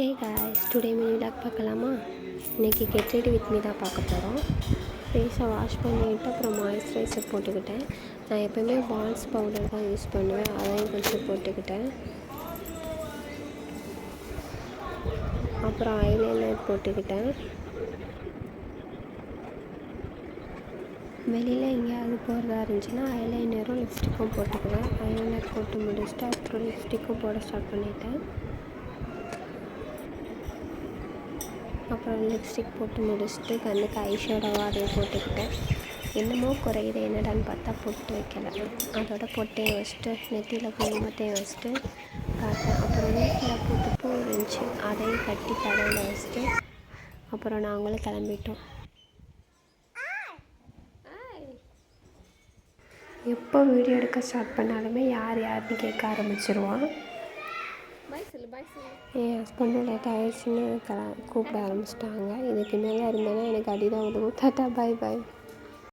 Hey guys, today mini vlog பார்க்கலாமா? இன்றைக்கி get ready with me தான் பார்க்க போகிறோம். ஃபேஸை வாஷ் பண்ணிவிட்டு அப்புறம் மாய்ஸ்சரைசர் போட்டுக்கிட்டேன். நான் எப்போயுமே பால்ஸ் பவுடர் தான் யூஸ் பண்ணுவேன், அதையும் கொஞ்சம் போட்டுக்கிட்டேன். அப்புறம் ஐலைனர் போட்டுக்கிட்டேன். வெளியில் எங்கேயாவது போகிறதா இருந்துச்சுன்னா ஐலைனரும் லிப்ஸ்டிக்கும் போட்டுக்குவேன். ஐலைனர் போட்டு முடிச்சுட்டு அப்புறம் லிப்ஸ்டிக்கும் போட ஸ்டார்ட் பண்ணிட்டேன். அப்புறம் லிப்ஸ்டிக் போட்டு முடிச்சுட்டு கண்ணுக்கு ஐஷேடோவாக அதையும் போட்டுக்கிட்டேன். என்னமோ குறையுது என்னடான்னு பார்த்தா பொட்டு வைக்கலை. அதோட பொட்டையும் வச்சுட்டு நெத்தியில் குங்குமத்தையும் வச்சுட்டு பார்த்தேன். அப்புறம் வீட்டில் பூ இருந்துச்சு, அதையும் கட்டி தலையில் வச்சுட்டு அப்புறம் நாங்களும் கிளம்பிட்டோம். எப்போ வீடியோ எடுக்க ஸ்டார்ட் பண்ணாலுமே யாருன்னு கேட்க ஆரம்பிச்சிருவான். என் ஹஸ்பண்டும் லேட் ஆகிடுச்சின்னு கூப்பிட ஆரம்பிச்சிட்டாங்க. இதுக்கு மேலே இருந்தேன்னா எனக்கு அடி தான் உதவும். டாட்டா, பாய் பாய்.